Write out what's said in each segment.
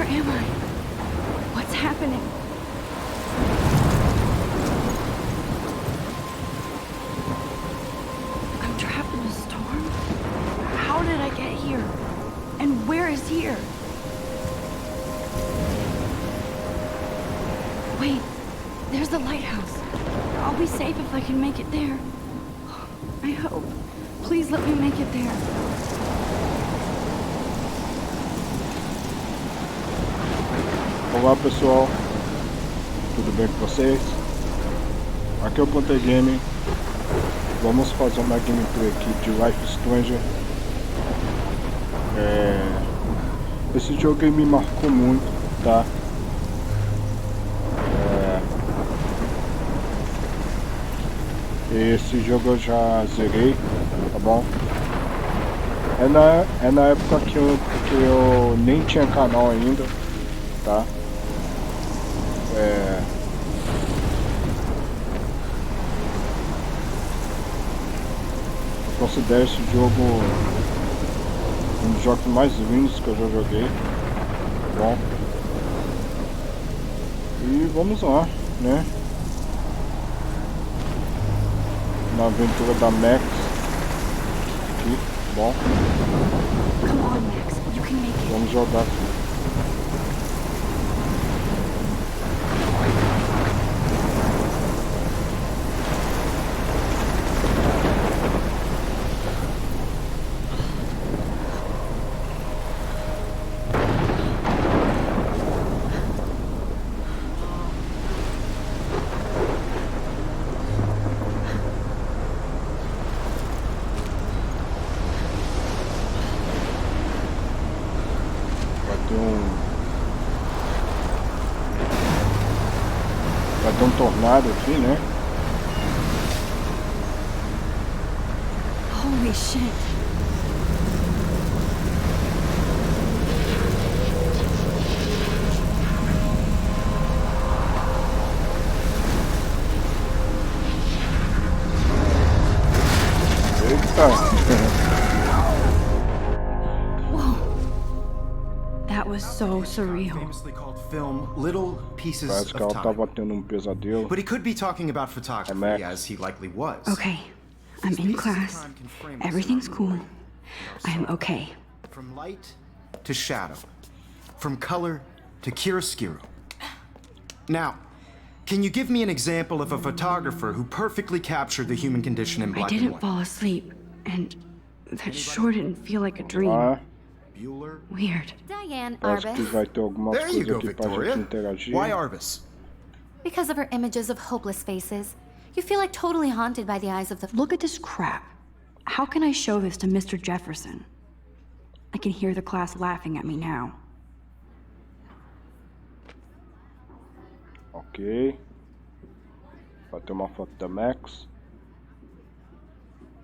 am I? What's happening? I'm trapped in a storm? How did I get here? And where is here? Wait, there's the lighthouse. I'll be safe if I can make it there. I hope. Please let me make it there. Olá pessoal, tudo bem com vocês? Aqui é o PANTHER. Vamos fazer uma gameplay aqui de Life is Strange. Esse jogo me marcou muito, tá? Esse jogo eu já zerei, tá bom? É na época que eu nem tinha canal ainda, tá? Eu considero esse jogo um dos jogos mais lindos que eu já joguei, tá bom? E vamos lá, né? Na aventura da Max aqui, tá bom? Come on, Max. You can make it. Vamos jogar aqui. Vai ter um tornado aqui, né? Holy shit. That was so surreal. Famously called film Little Pieces Parece que of ela Time. tava tendo um pesadelo. But he could be talking about photography, Max. as he likely was. Okay, I'm in class. Everything's cool. I am okay. From light to shadow, from color to chiaroscuro. Now, can you give me an example of a photographer who perfectly captured the human condition in I black and didn't white? fall asleep, and that sure didn't feel like a dream. Ah, Bueller? Weird. Diane parece que Arbus. vai ter algumas There you coisas go, aqui pra Victoria. gente interagir. Why Arbus? Because of her images of hopeless faces, you feel like totally haunted by the eyes of the... Look at this crap. How can I show this to Mr. Jefferson? I can hear the class laughing at me now. Ok. Vai ter uma foto da Max.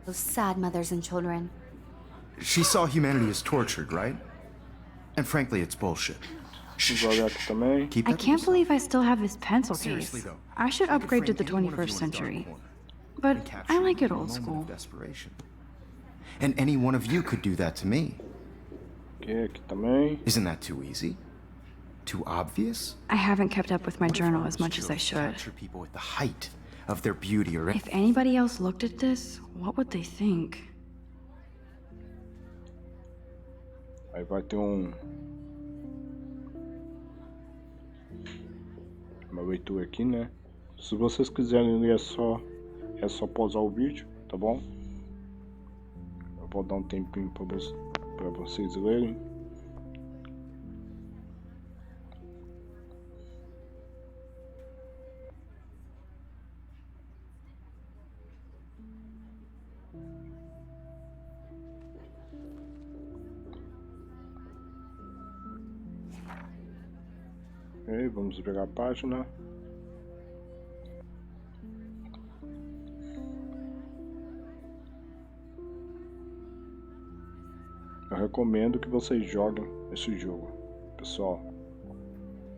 Those sad mothers and children. She saw humanity as tortured, right? And frankly, it's bullshit. Vamos olhar aqui também. Keep I that to can't yourself. believe I still have this pencil Seriously, case. though, I should you could upgrade to frame the any one of you 21st in a dark century. corner But and capture I you like in it a old moment school. of desperation. And any one of you could do that to me. Ok, aqui também. Isn't that too easy? Too obvious? I haven't kept up with my journal as much as I should. Capture people at the height of their beauty or If anybody else looked at this, what would they think? Aí vai ter uma leitura aqui, né? Se vocês quiserem ler é só pausar o vídeo, tá bom? Eu vou dar um tempinho pra vocês lerem. Ok, vamos virar a página. Eu recomendo que vocês joguem esse jogo, pessoal.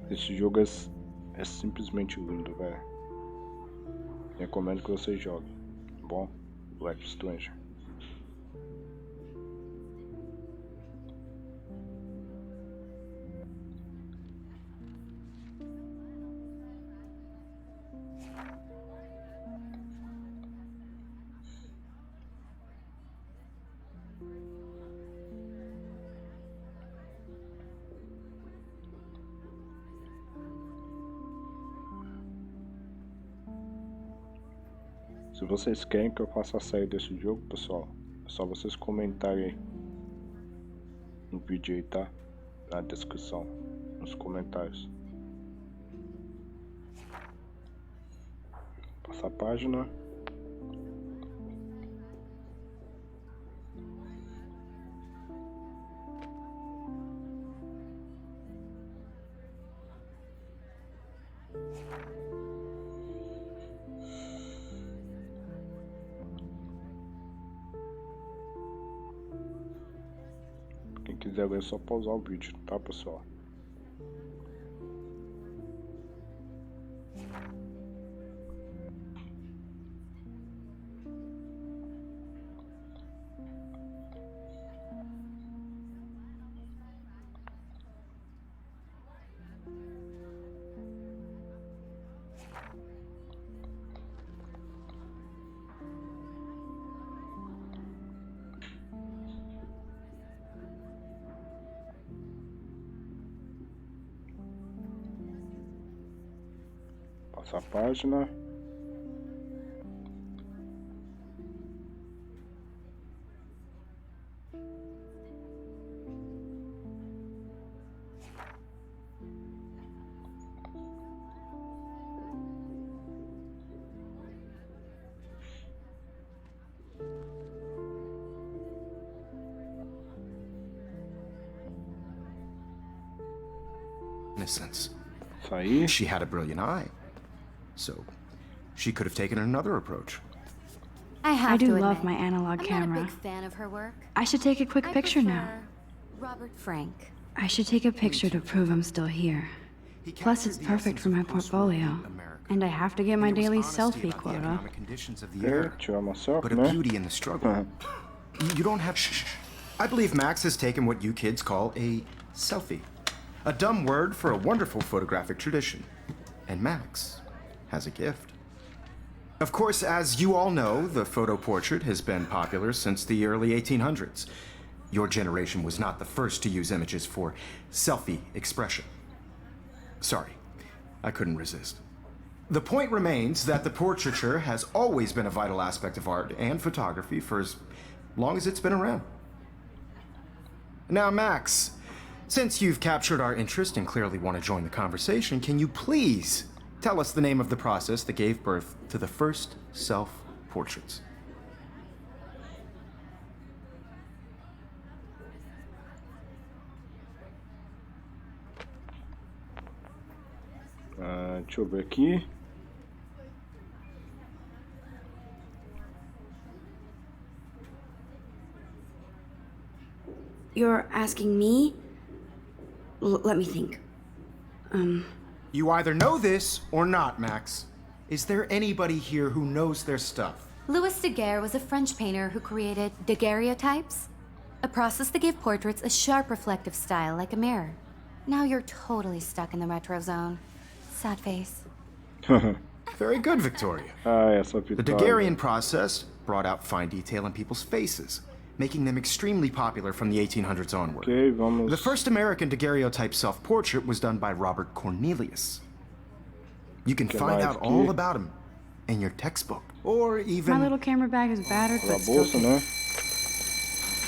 Esse jogo é simplesmente lindo, velho. Recomendo que vocês joguem, tá bom? Life is Strange. Se vocês querem que eu faça a série desse jogo, pessoal, é só vocês comentarem aí no vídeo aí, tá? Na descrição, nos comentários. Passa a página. Quem quiser ver é só pausar o vídeo, tá, pessoal? Passa a página. Innocence. Isso aí. She had a brilliant eye. So, she could have taken another approach. I do to love admit, my analog I'm camera. not a big fan of her work. I should take a quick I picture now. prefer Robert Frank. I should take a picture to prove I'm still here. He Plus, it's captured the perfect essence for my of post-war portfolio. America. And I have to get my And there daily was honesty selfie about the quota. economic conditions of the É, era, tirar uma selfie, but a né? beauty in the struggle. You don't have I believe Max has taken what you kids call a selfie. A dumb word for a wonderful photographic tradition. And Max has a gift. Of course, as you all know, the photo portrait has been popular since the early 1800s. Your generation was not the first to use images for selfie expression. Sorry, I couldn't resist. The point remains that the portraiture has always been a vital aspect of art and photography for as long as it's been around. Now, Max, since you've captured our interest and clearly want to join the conversation, can you please tell us the name of the process that gave birth to the first self-portraits? Deixa eu ver aqui. You're asking me? Let me think. You either know this or not, Max. Is there anybody here who knows their stuff? Louis Daguerre was a French painter who created daguerreotypes, a process that gave portraits a sharp reflective style like a mirror. Now you're totally stuck in the retro zone. Sad face. Very good, Victoria. Essa The Vitória. Daguerrean process brought out fine detail in people's faces, making them extremely popular from the 1800s onward. Ok, vamos. The first American daguerreotype self-portrait was done by Robert Cornelius. You can Que find mais out aqui? all about him in your textbook, or even... My little camera bag is battered, A but still... bolsa, né?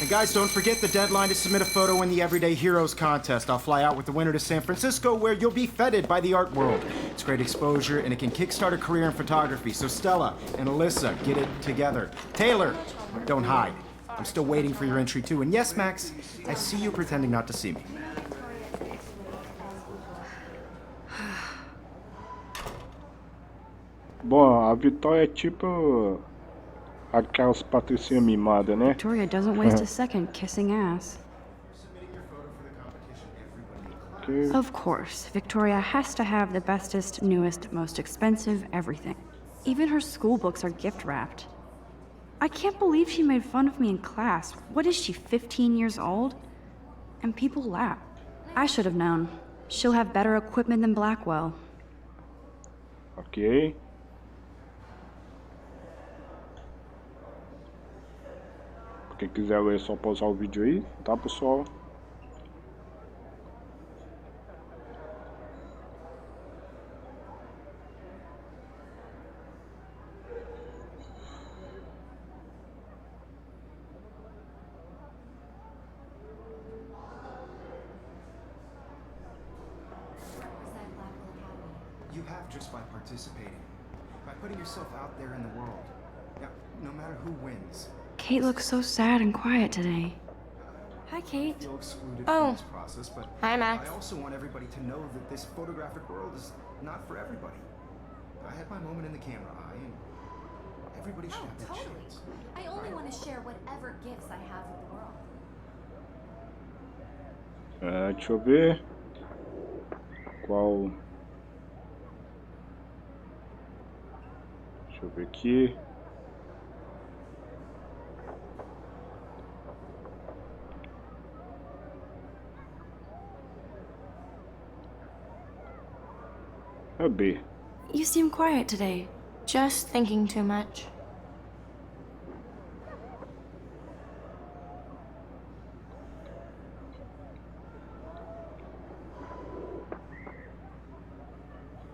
And guys, don't forget the deadline to submit a photo in the Everyday Heroes contest. I'll fly out with the winner to San Francisco, where you'll be feted by the art world. It's great exposure, and it can kickstart a career in photography. So Stella and Alyssa, get it together. Taylor, don't hide. I'm still waiting for your entry too. And yes, Max, I see you pretending not to see me. Bom, a Vitória é tipo aquelas patricinhas mimadas, né? Victoria doesn't waste a second kissing ass. Ok. Of course, Victoria has to have the bestest, newest, most expensive everything. Even her school books are gift wrapped. I can't believe she made fun of me in class. What is she, 15 years old? And people laugh. I should have known. She'll have better equipment than Blackwell. Ok. Quem quiser ver é só pausar o vídeo aí, tá, pessoal? just by participating, by putting yourself out there in the world. Now, no matter who wins. Kate looks so sad and quiet today. Hi, Kate. Feel excluded Oh. from this process, but Hi, Max. I also want everybody to know that this photographic world is not for everybody. I had my moment in the camera eye, and everybody should have their Totally. chance. I only want to share whatever gifts I have with the world. Deixa eu ver qual. Deixa eu ver aqui. A B. You seem quiet today. Just thinking too much.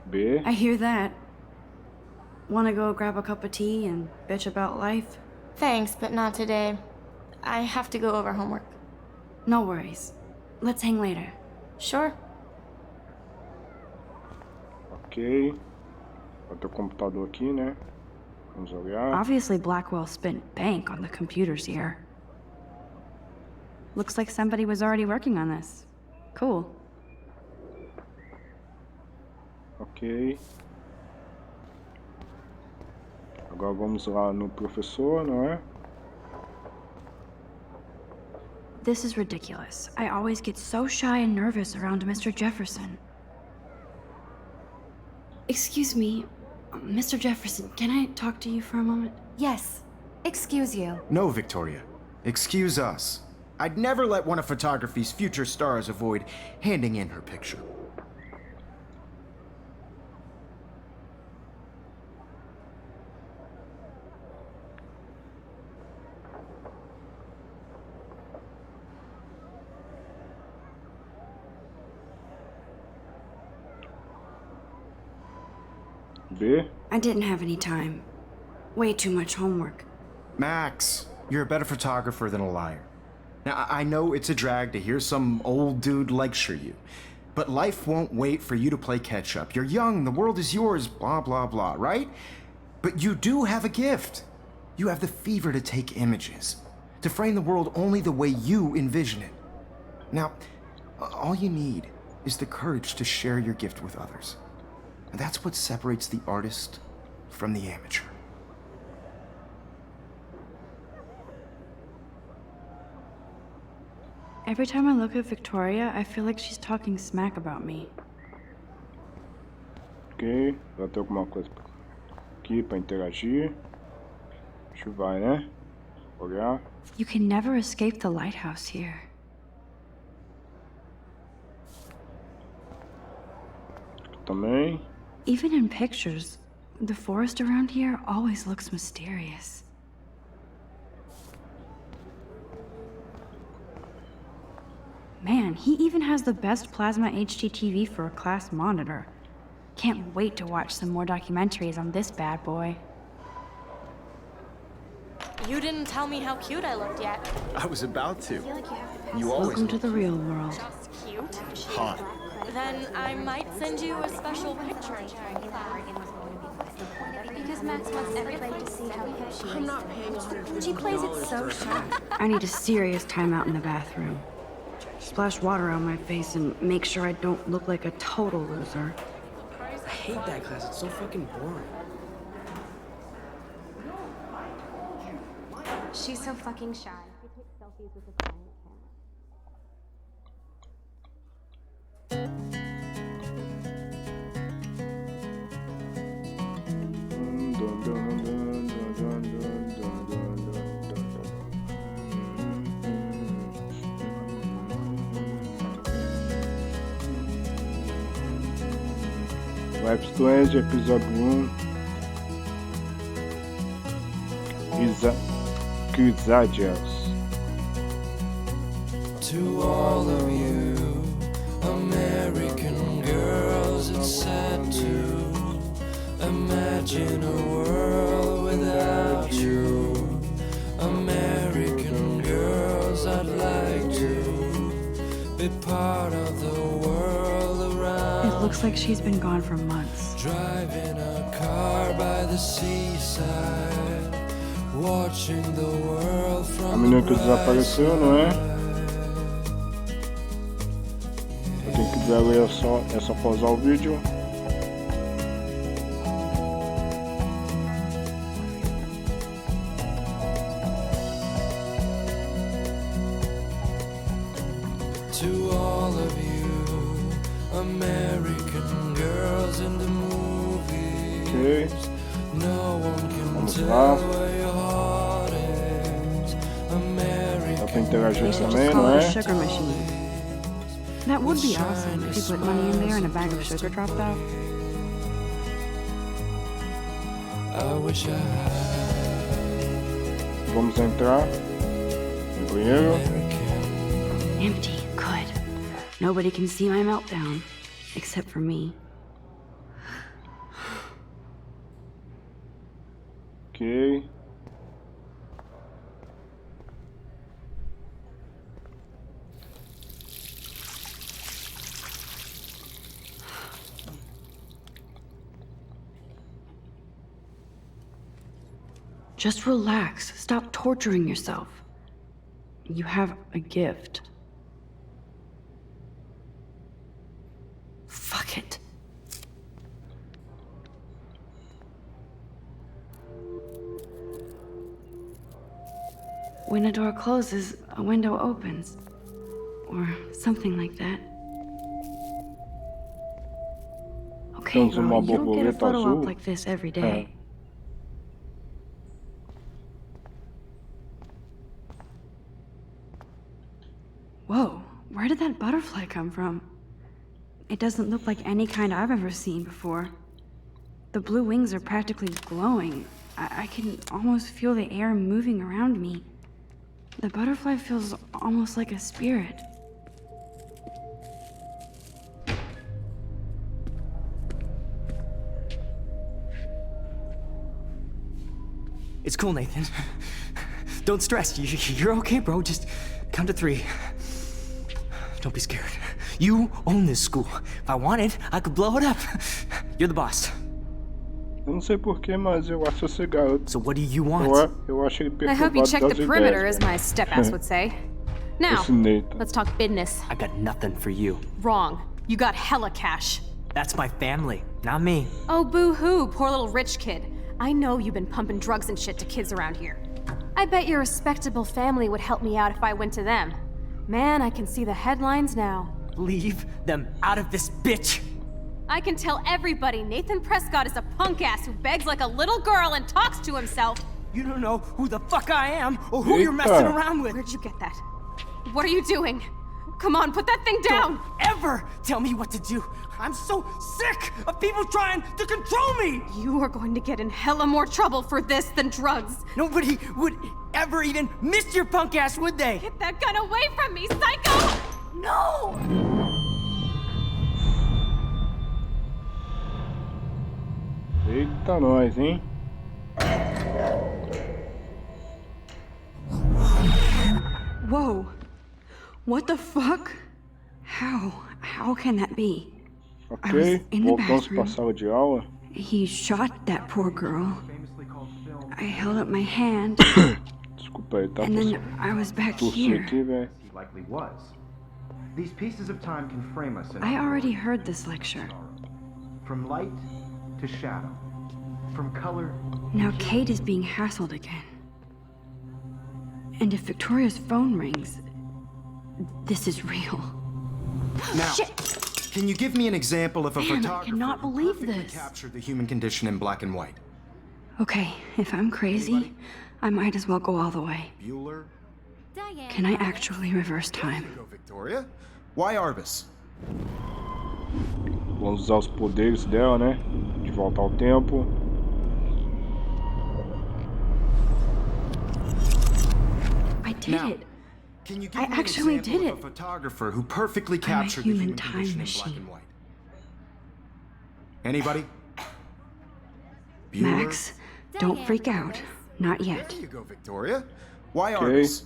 B. I hear that. Wanna go grab a cup of tea and bitch about life? Thanks, but not today. I have to go over homework. No worries. Let's hang later. Sure. Ok. Vai ter o computador aqui, né? Vamos olhar. Obviously, Blackwell spent bank on the computers here. Looks like somebody was already working on this. Cool. Ok. Agora vamos lá no professor, não é? This is ridiculous. I always get so shy and nervous around Mr. Jefferson. Excuse me, Mr. Jefferson, can I talk to you for a moment? Yes. Excuse you. No, Victoria. Excuse us. I'd never let one of photography's future stars avoid handing in her picture. B. I didn't have any time. Way too much homework. Max, you're a better photographer than a liar. Now, I know it's a drag to hear some old dude lecture you, but life won't wait for you to play catch up. You're young, the world is yours, blah, blah, blah, right? But you do have a gift. You have the fever to take images, to frame the world only the way you envision it. Now, all you need is the courage to share your gift with others. And that's what separates the artist from the amateur. Every time I look at Victoria, I feel like she's talking smack about me. Ok. Vai ter alguma coisa aqui pra interagir. A gente vai, né? Olhar. You can never escape the lighthouse here. Aqui também. Even in pictures, the forest around here always looks mysterious. Man, he even has the best plasma HDTV for a class monitor. Can't wait to watch some more documentaries on this bad boy. You didn't tell me how cute I looked yet. I was about to. You always Welcome to the real world. Just cute. hot. Then I might send you a special picture. Because Max wants everybody to see how hip she is. She plays it so shy. I need a serious timeout in the bathroom. Splash water on my face and make sure I don't look like a total loser. I hate that class. It's so fucking boring. She's so fucking shy. She takes selfies with a giant camera. Life Strange, episódio 1. Crisadias. To all of you American girls, it's sad to imagine a world without you. American girls, I'd like to be part of the world around. It Looks like she's been gone for months. Driving a car by the seaside, watching the world A from menina que desapareceu, não é? Pra quem quiser ler é só pausar o vídeo. To all of you American girls in the movies, Ok, no one can vamos tell lá. where your heart is. Dá pra American interagir They should também, just call não it é? a sugar machine. That would be awesome if you put money in there and a bag of sugar dropped out. I wish I had Vamos entrar no banheiro. Empty, good. Nobody can see my meltdown, except for me. Ok. Just relax. Stop torturing yourself. You have a gift. Fuck it. When a door closes, a window opens. Or something like that. Okay, Temos uma girl, you don't get a borboleta photo azul. op like this every day. Whoa, where did that butterfly come from? It doesn't look like any kind I've ever seen before. The blue wings are practically glowing. I can almost feel the air moving around me. The butterfly feels almost like a spirit. It's cool, Nathan. Don't stress. You're okay, bro. Just count to 3. Don't be scared. You own this school. If I wanted, I could blow it up. You're the boss. Eu não sei porquê, mas eu acho esse garoto. So what do you want? Eu acho ele I hope you perturbado checked das the perimeter, ideias, as velho. my step-ass would say. Now, Esse Nathan. let's talk business. I got nothing for you. Wrong. You got hella cash. That's my family, not me. Oh, boo-hoo, poor little rich kid. I know you've been pumping drugs and shit to kids around here. I bet your respectable family would help me out if I went to them. Man, I can see the headlines now. Leave them out of this bitch. I can tell everybody Nathan Prescott is a punk ass who begs like a little girl and talks to himself. You don't know who the fuck I am or who you're messing Eita. around with. Where'd you get that? What are you doing? Come on, put that thing down! Don't ever tell me what to do. I'm so sick of people trying to control me. You are going to get in hella more trouble for this than drugs. Nobody would ever even miss your punk ass, would they? Get that gun away from me, psycho! No! Eita, nós, hein? Whoa. What the fuck? How can that be? I was Ok, in the voltamos para a bathroom. sala de aula. He shot that poor girl. I held up my hand, Desculpa aí, tá? and then I was back Tossi here. aqui, velho. He likely was. These pieces of time can frame us in I already heard this lecture. from light to shadow, from color. Now Kate is being hassled again. And if Victoria's phone rings, this is real. Now, can you give me an example of a Man, I photographer cannot who believe perfectly this. captured the human condition in black and white? Okay, if I'm crazy, I might as well go all the way. Bueller? Dayeanne Can I Hutton. actually reverse time? Go, Victoria. Why Arbus? Vamos usar os poderes dela, né? De voltar ao tempo. I did Now, it. Can you give I me an actually example did of it. a photographer who perfectly I'm a captured the human human time condition in black machine. and white? Anybody? Bueller? Max, don't Dayeanne freak out. Hutton. Not yet. There you go, Victoria. Why Okay. Arbus?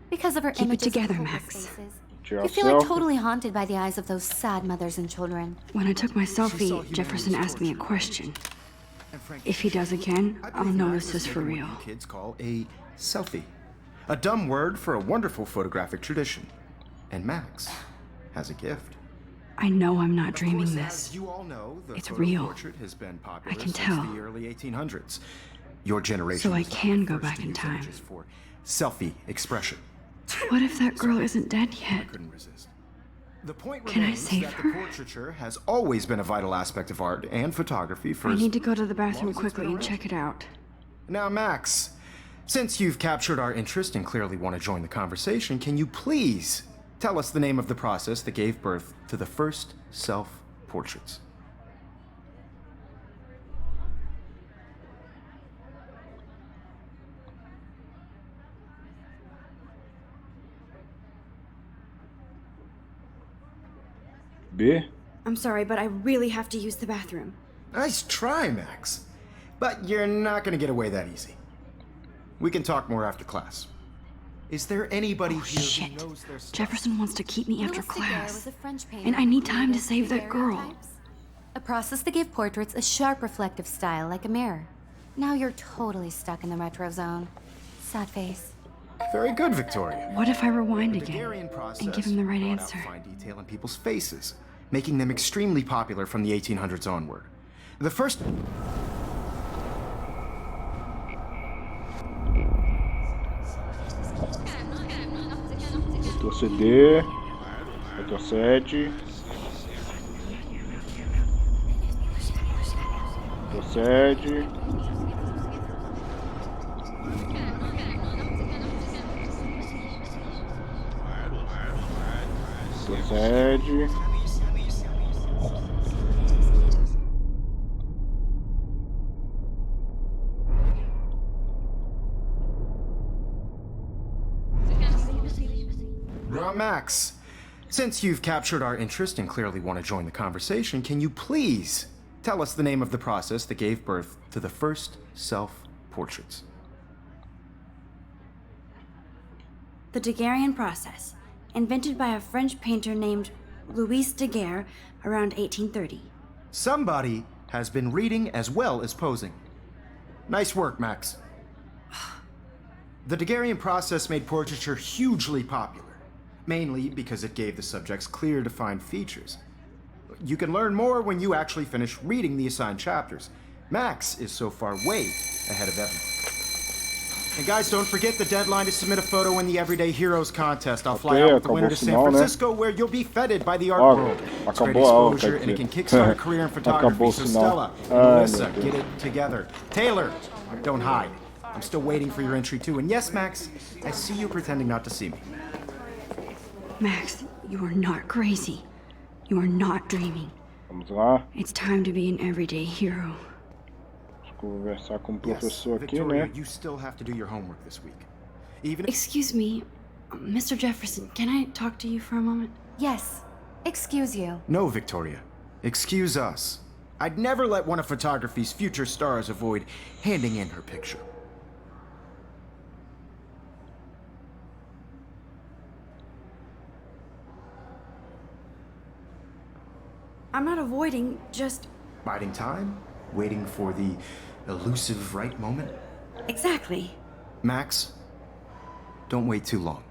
Because of her Keep it images of together, hopeless Max. faces. Tirar I feel like selfie. totally haunted by the eyes of those sad mothers and children. When I took my saw selfie, humanity's Jefferson asked me a torture. question. And frankly, If he does again, I I'll believe know Max this is is for making real. what you kids call a selfie. A dumb word for a wonderful photographic tradition. And Max has a gift. I know I'm not Of dreaming course, this. as you all know, the It's photo real. portrait has been popular I can since tell. the early 1800s. Your generation So I was not can the go first back to in use time. images for selfie expression. What if that girl isn't dead I yet? couldn't resist. The point Can I remains save that her? the portraiture has always been a vital aspect of art and photography for I as need to go to the long bathroom as it's quickly been and around. check it out. Now, Max, since you've captured our interest and clearly want to join the conversation, can you please tell us the name of the process that gave birth to the first self-portraits? B? I'm sorry, but I really have to use the bathroom. Nice try, Max. But you're not going to get away that easy. We can talk more after class. Is there anybody here Shit. who knows their stuff? Jefferson wants to keep me after Louis Daguerre class. was a French painter And I who need time to created save that girl. daguerreotypes, a process that gave portraits a sharp reflective style like a mirror. Now you're totally stuck in the retro zone. Sad face. Very good, Victoria. What if I rewind The again Daguerrean process and give him the right brought out answer? fine detail in people's faces, making them extremely popular from the 1800s onward. The first... Retroceder. Retrocede. Retrocede. Retrocede. Now, Max, since you've captured our interest and clearly want to join the conversation, can you please tell us the name of the process that gave birth to the first self-portraits? The Daguerrean process, invented by a French painter named Louis Daguerre around 1830. Somebody has been reading as well as posing. Nice work, Max. The Daguerrean process made portraiture hugely popular, mainly because it gave the subjects clear, defined features. You can learn more when you actually finish reading the assigned chapters. Max is so far way ahead of everyone. And guys, don't forget the deadline to submit a photo in the Everyday Heroes contest. I'll fly out with the winner to San acabou o sinal, né? Francisco, where you'll be feted by the art Ó, world. It's great acabou a aula, exposure, quer and it can dizer. kickstart a career in photography. Acabou o So sinal. Stella and Ai, Melissa, meu Deus. get it together. Taylor, don't hide. I'm still waiting for your entry too. And yes, Max, I see you pretending not to see me. Max, you are not crazy. You are not dreaming. Vamos lá. It's time to be an everyday hero. Deixa eu conversar com o Yes, professor aqui, Victoria, né? you still have to do your homework this week. Even if... Excuse me, Mr. Jefferson, can I talk to you for a moment? Yes. Excuse you. No, Victoria. Excuse us. I'd never let one of photography's future stars avoid handing in her picture. I'm not avoiding, just... Biding time? Waiting for the elusive right moment? Exactly. Max, don't wait too long.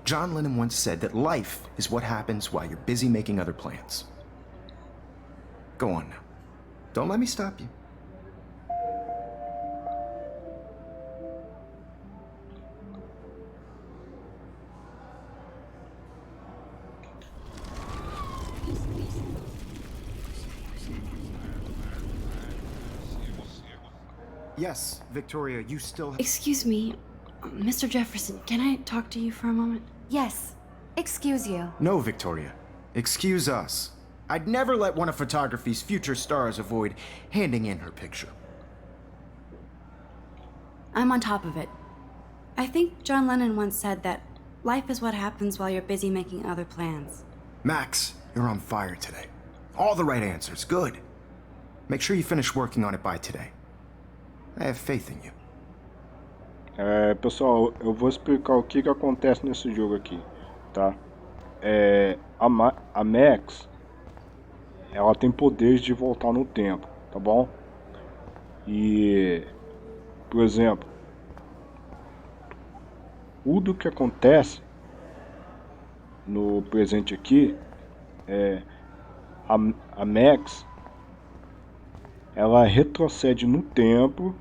John Lennon once said that life is what happens while you're busy making other plans. Go on now. Don't let me stop you. Yes, Victoria, you still... Excuse me, Mr. Jefferson, can I talk to you for a moment? Yes. Excuse you. No, Victoria. Excuse us. I'd never let one of photography's future stars avoid handing in her picture. I'm on top of it. I think John Lennon once said that life is what happens while you're busy making other plans. Max, you're on fire today. All the right answers. Good. Make sure you finish working on it by today. I have faith in you. Pessoal, eu vou explicar o que acontece nesse jogo aqui, tá? a Max, ela tem poderes de voltar no tempo, tá bom? E, por exemplo, tudo que acontece no presente aqui, a Max, ela retrocede no tempo,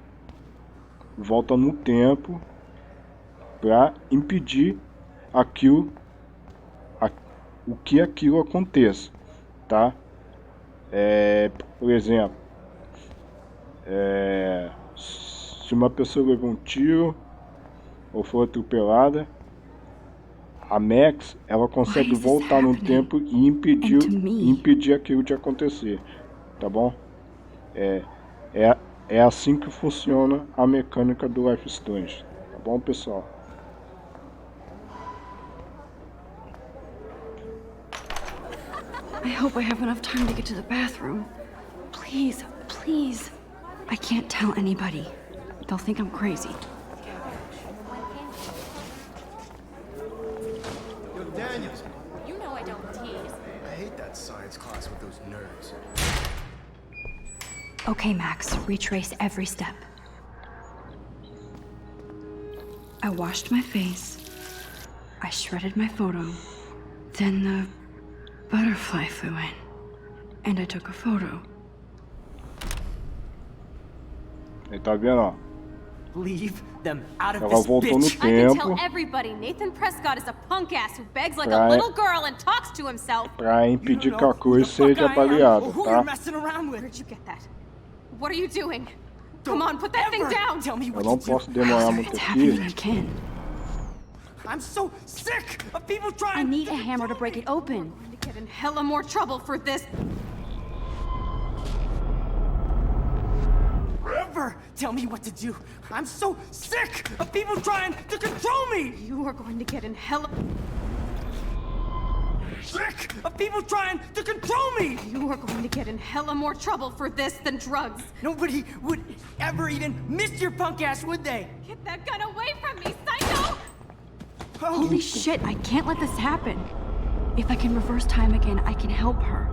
volta no tempo para impedir o que aquilo aconteça, tá? Por exemplo, se uma pessoa leva um tiro ou for atropelada, a Max, ela consegue voltar no tempo e impedir aquilo de acontecer, tá bom? É assim que funciona a mecânica do Life Strange, tá bom, pessoal? I hope I have enough time to get to the bathroom. Please, please. I can't tell anybody. They'll think I'm crazy. Yo, Daniels. You know I don't tease. I hate that science class with those nerds. Okay, Max, retrace every step. I washed my face. I shredded my photo. Then the butterfly flew in. And I took a photo. Aí tá vendo, ó? Leave them out of Ela this voltou no bitch. I can tempo tell everybody Nathan Prescott is a punk ass who begs like Right. a little girl and talks to himself. pra You impedir don't que a know who coisa the fuck seja I am apaleada, or who tá? you're messing around with. Where'd you get that? What are you doing? Come Don't on, put that thing ever down! Tell me Eu what não to do. posso demorar muito It's happening aqui. again. I'm so sick of people I trying. need a hammer to break it open. I'm going to get in hella more trouble for this. Ever tell me what to do. I'm so sick of people trying to control me. You are going to get in hella. Sick of people trying to control me. You are going to get in hella more trouble for this than drugs. Nobody would ever even miss your punk ass, would they? Get that gun away from me, psycho! Holy shit, I can't let this happen. If I can reverse time again, I can help her.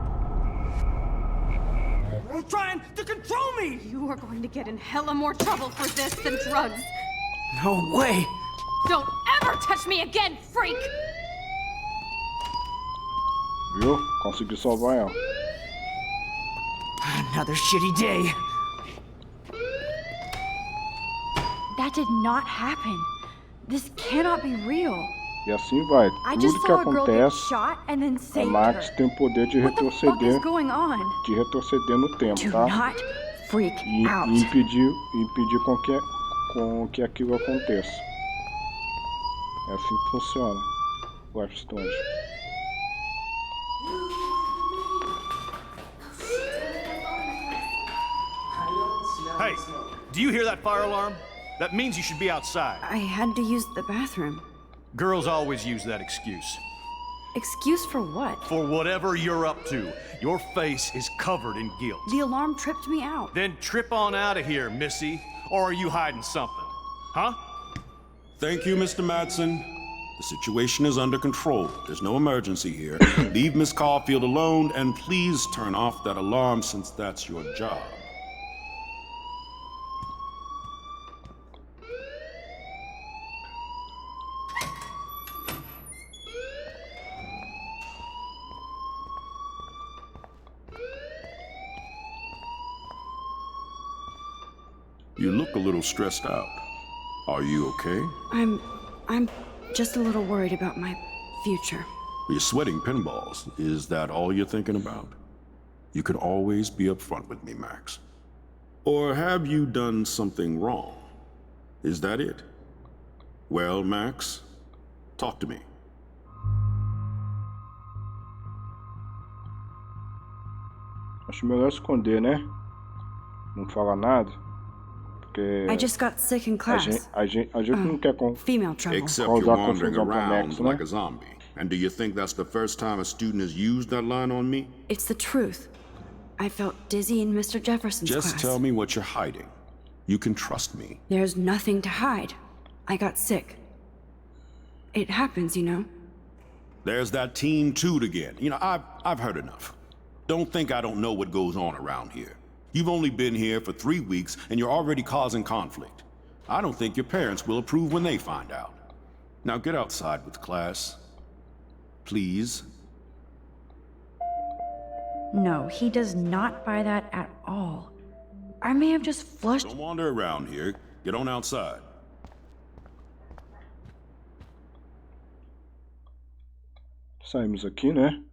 You're trying to control me. You are going to get in hella more trouble for this than drugs. No way. Don't ever touch me again, freak! Viu? Consegui salvar ela. Another shitty day. That did not happen. This cannot be real. E assim vai. I just Tudo que saw a girl get acontece, shot and then a saved Max her. tem o poder de What the fuck is retroceder, going on? no tempo, Do tá? not freak E out. impedir com que aquilo aconteça. É assim que funciona o Life Strange. Hey, do you hear that fire alarm? That means you should be outside. I had to use the bathroom. Girls always use that excuse. Excuse for what? For whatever you're up to, your face is covered in guilt. The alarm tripped me out. Then trip on out of here, Missy. Or are you hiding something? Huh? Thank you, Mr. Madsen. The situation is under control. There's no emergency here. Leave Miss Caulfield alone, and please turn off that alarm since that's your job. You look a little stressed out. Are you okay? I'm just a little worried about my future. You're sweating pinballs. Is that all you're thinking about? You can always be upfront with me, Max. Or have you done something wrong? Is that it? Well, Max, talk to me. Acho melhor esconder, né? Não falar nada. Porque I just got sick in a class. gente não quer Female trouble. Except Causar you're wandering confusão pra around Max, like né? a zombie. And do you think that's the first time a student has used that line on me? It's the truth. I felt dizzy in Mr. Jefferson's Just class. tell me what you're hiding. You can trust me. There's nothing to hide. I got sick. It happens, you know. There's that teen toot again. You know, I've heard enough. Don't think I don't know what goes on around here. You've only been here for 3 weeks and you're already causing conflict. I don't think your parents will approve when they find out. Now get outside with class. Please. No, he does not buy that at all. I may have just flushed. Don't wander around here. Get on outside. Saímos aqui, né?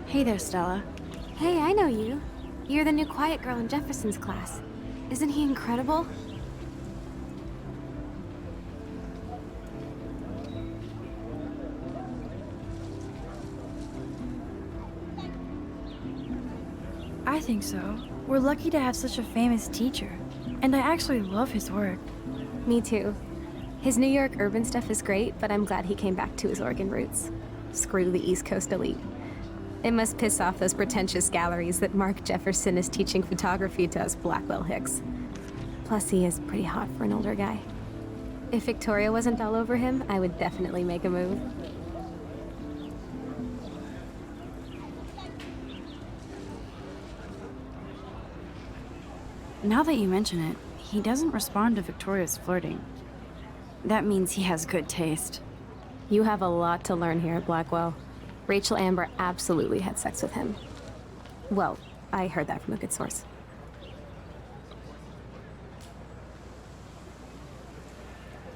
Hey there, Stella. Hey, I know you. You're the new quiet girl in Jefferson's class. Isn't he incredible? I think so. We're lucky to have such a famous teacher. And I actually love his work. Me too. His New York urban stuff is great, but I'm glad he came back to his Oregon roots. Screw the East Coast elite. It must piss off those pretentious galleries that Mark Jefferson is teaching photography to us Blackwell hicks. Plus, he is pretty hot for an older guy. If Victoria wasn't all over him, I would definitely make a move. Now that you mention it, he doesn't respond to Victoria's flirting. That means he has good taste. You have a lot to learn here at Blackwell. Rachel Amber absolutely had sex with him. Well, I heard that from a good source.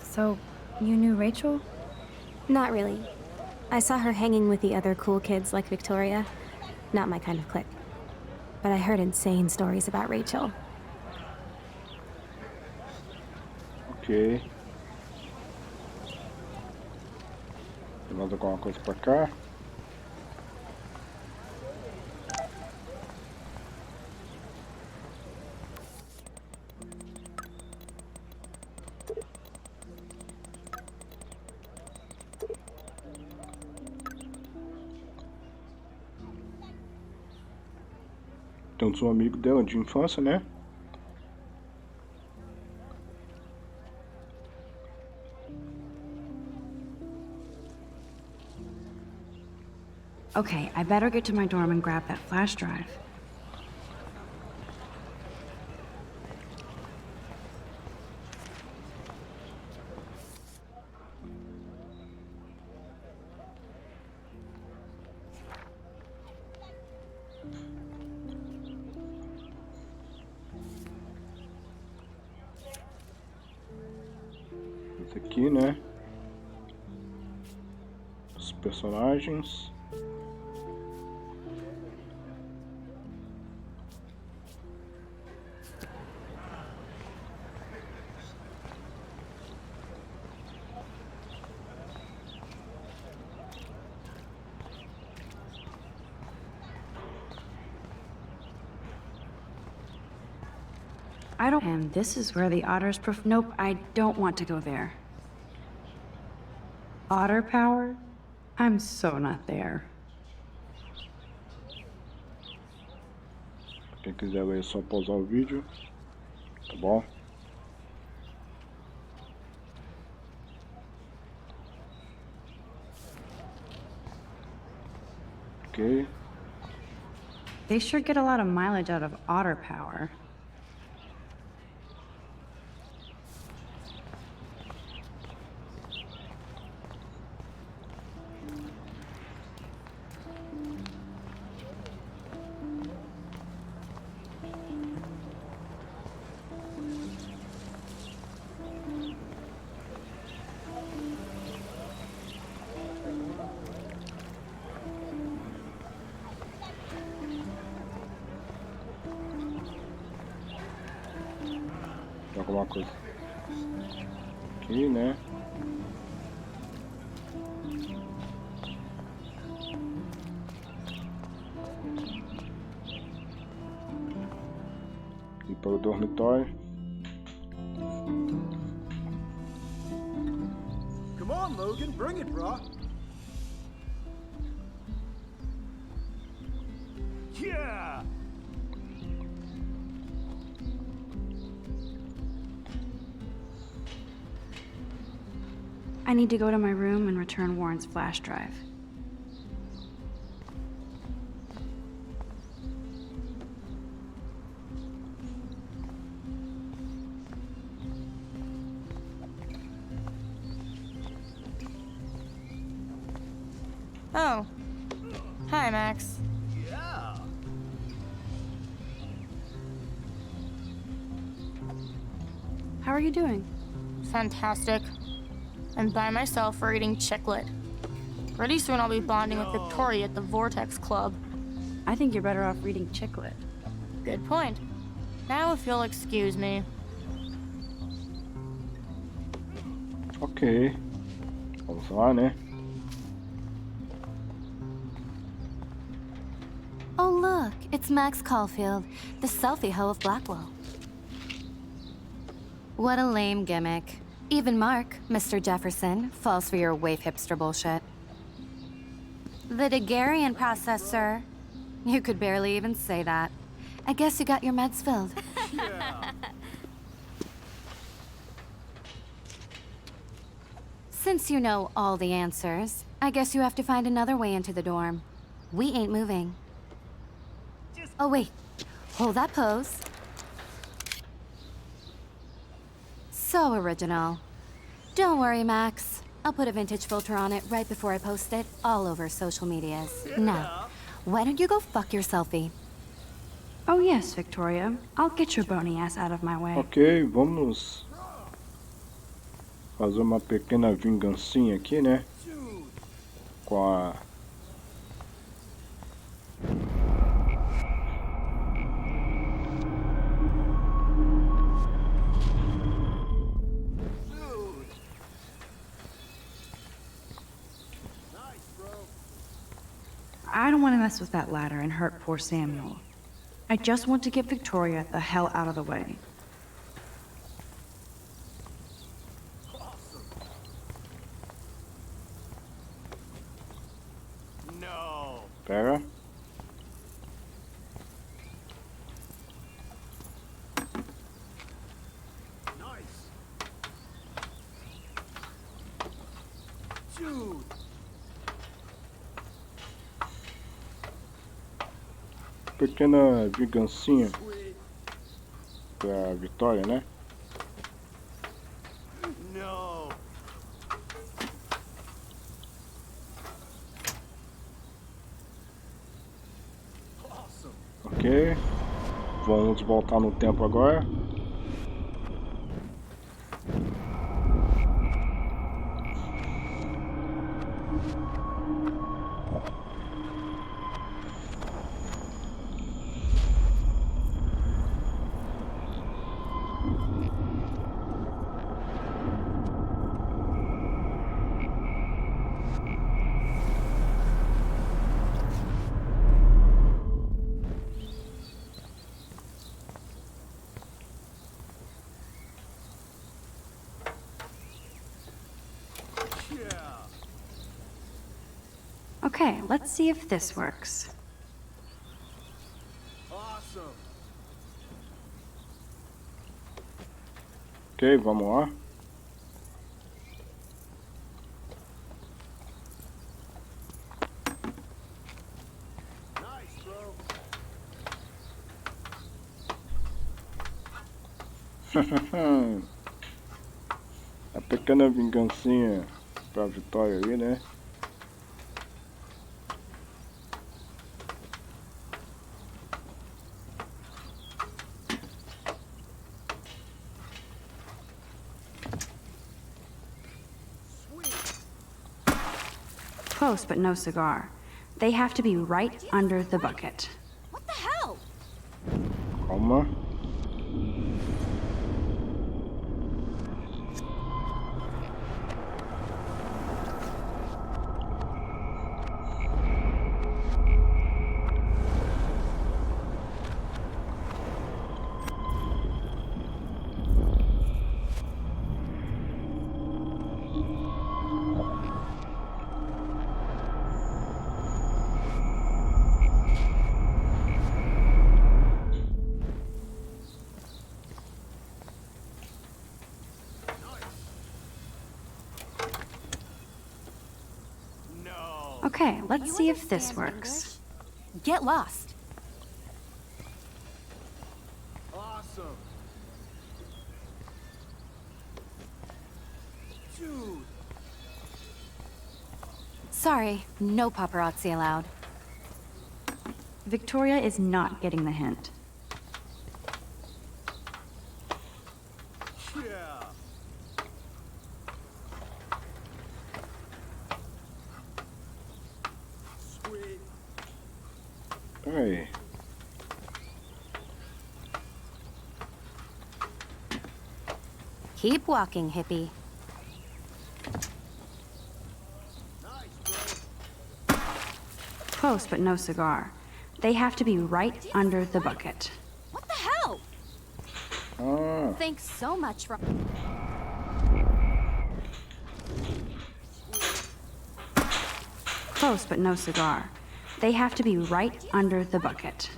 So, you knew Rachel? Not really. I saw her hanging with the other cool kids like Victoria. Not my kind of clique. But I heard insane stories about Rachel. Ok. Tem mais alguma coisa pra cá? Temos um amigo dela de infância, né? Okay, I better get to my dorm and grab that flash drive. Esse aqui, né? Os personagens. I don't. And this is where the otters Nope, I don't want to go there. Otter power? I'm so not there. Quem quiser ler é só pausar o vídeo, tá bom? Ok. They sure get a lot of mileage out of otter power. Tem alguma coisa aqui, né? E para o dormitório. Come on, Logan, bring it, brah. Yeah! I need to go to my room and return Warren's flash drive. Oh. Hi, Max. Yeah! How are you doing? Fantastic. I'm by myself reading Chicklet. Pretty soon I'll be bonding with Victoria at the Vortex Club. I think you're better off reading Chicklet. Good point. Now if you'll excuse me. Ok. Vamos lá, né? Oh, look, it's Max Caulfield, the selfie hoe of Blackwell. What a lame gimmick. Even Mark, Mr. Jefferson, falls for your wave hipster bullshit. The Daguerrean process, sir. You could barely even say that. I guess you got your meds filled. Since you know all the answers, I guess you have to find another way into the dorm. We ain't moving. Oh, wait. Hold that pose. So original. Don't worry, Max. I'll put a vintage filter on it right before I post it all over social medias. Now, why don't you go fuck your selfie? Oh yes, Victoria. I'll get your bony ass out of my way. Ok, vamos fazer uma pequena vingancinha aqui, né? Com a... I don't want to mess with that ladder and hurt poor Samuel. I just want to get Victoria the hell out of the way. No! Pera. Nice. Dude. Pequena vingancinha pra Vitória, né? No! Ok. Vamos voltar no tempo agora. Okay, let's see if this works. Awesome. Ok, vamos lá. Nice, bro. A pequena vingancinha pra Vitória aí, né? Close, but no cigar. They have to be right under the bucket. What the hell? Calma. Okay, let's see if this works. Get lost. Awesome. Dude. Sorry, no paparazzi allowed. Victoria is not getting the hint. Yeah. Sweet. Peraí. Keep walking, hippie. Close, but no cigar. They have to be right under the bucket. What the hell? Ah, Thanks so much for... Close, but no cigar. They have to be right under the bucket.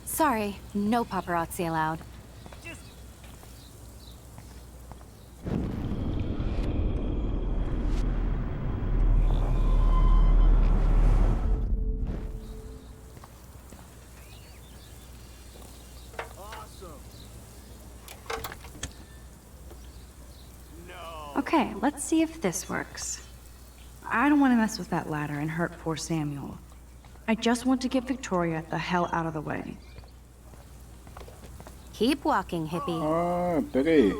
Sorry, no paparazzi allowed. Okay, let's see if this works. I don't want to mess with that ladder and hurt poor Samuel. I just want to get Victoria the hell out of the way. Keep walking, hippie. ah, peraí.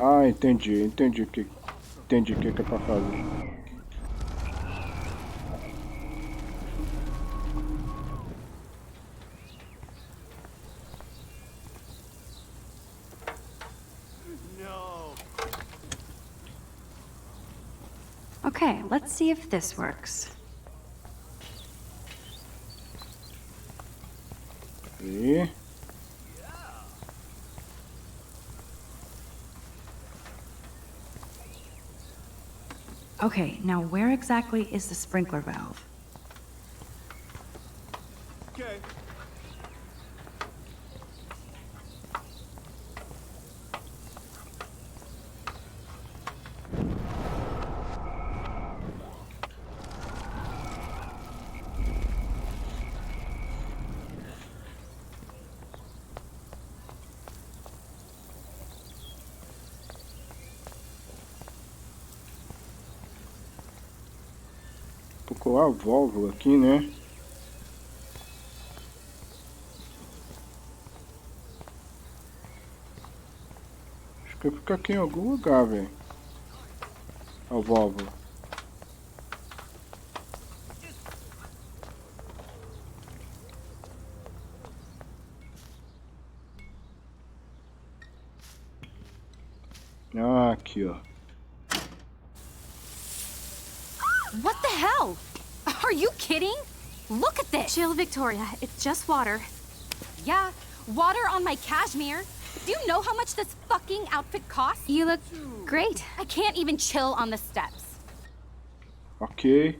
Ah, entendi o que é pra fazer. Okay, let's see if this works. E Okay, now where exactly is the sprinkler valve? Okay. tocou a válvula aqui, né? Acho que fica aqui em algum lugar, velho. A válvula. Ah, aqui, ó. What the hell? Are you kidding? Look at this. Chill, Victoria. It's just water. Yeah, water on my cashmere. Do you know how much this fucking outfit costs? You look great. I can't even chill on the steps. Ok.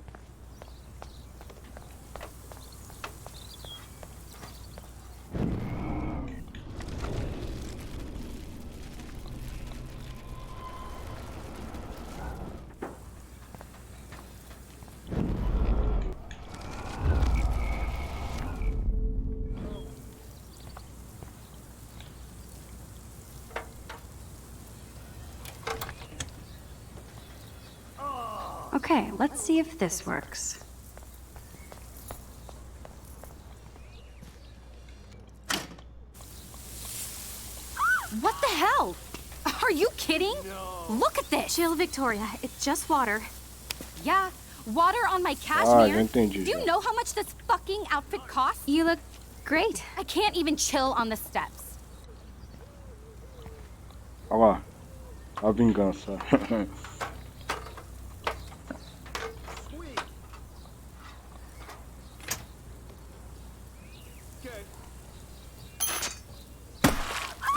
Okay, let's see if this works. What the hell? Are you kidding? Look at this. Chill, Victoria. It's just water. Yeah, water on my Ah, cashmere. já entendi. Do you Já. know how much this fucking outfit costs? You look great. I can't even chill on the steps. Olha lá. A vingança. Okay.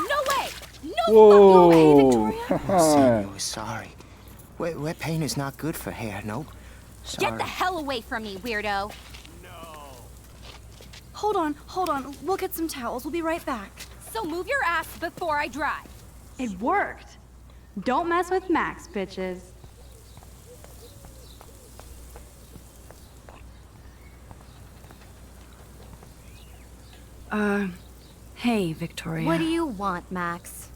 No way! Whoa! Sorry. Wet paint is not good for hair, nope. Sorry. Get the hell away from me, weirdo! Hold on. We'll get some towels. We'll be right back. So move your ass before I dry. It worked. Don't mess with Max, bitches. Hey, Victoria. What do you want, Max?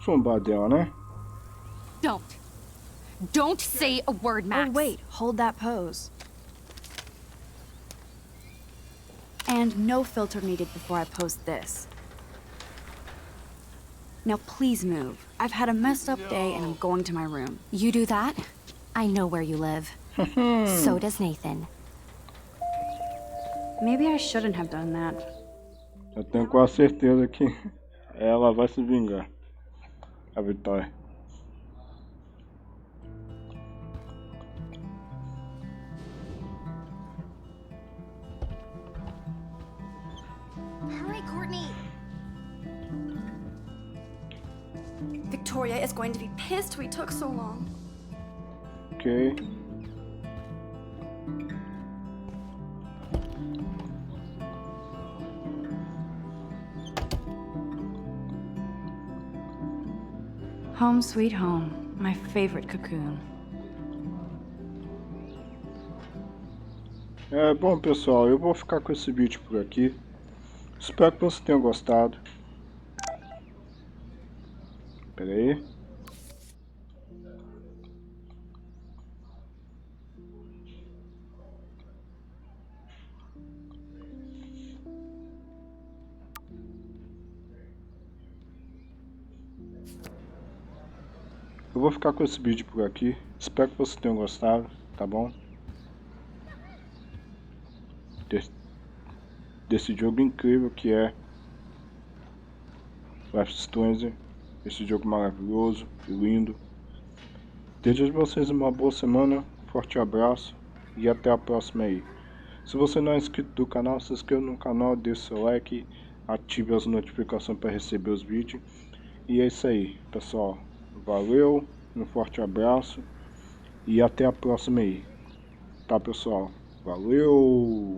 Zombar dela, né? Don't say a word, Max. Oh, wait. Hold that pose. And no filter needed before I post this. Now please move. I've had a messed up day and I'm going to my room. You do that? I know where you live. So does Nathan. Maybe I shouldn't have done that. Eu tenho quase certeza que ela vai se vingar. A Vitória. Hurry, Courtney. Victoria is going to be pissed we took so long. Ok. Home sweet home, my favorite cocoon. Bom, pessoal, eu vou ficar com esse vídeo por aqui. Espero que vocês tenham gostado. Pera aí. Eu vou ficar com esse vídeo por aqui. Espero que vocês tenham gostado, tá bom? Desse jogo incrível que é Life Strange, esse jogo maravilhoso e lindo. Desejo a vocês uma boa semana, forte abraço e até a próxima aí. Se você não é inscrito do canal, se inscreva no canal, deixe seu like, ative as notificações para receber os vídeos. E é isso aí, pessoal. Valeu, um forte abraço e até a próxima aí. Tá, pessoal? Valeu!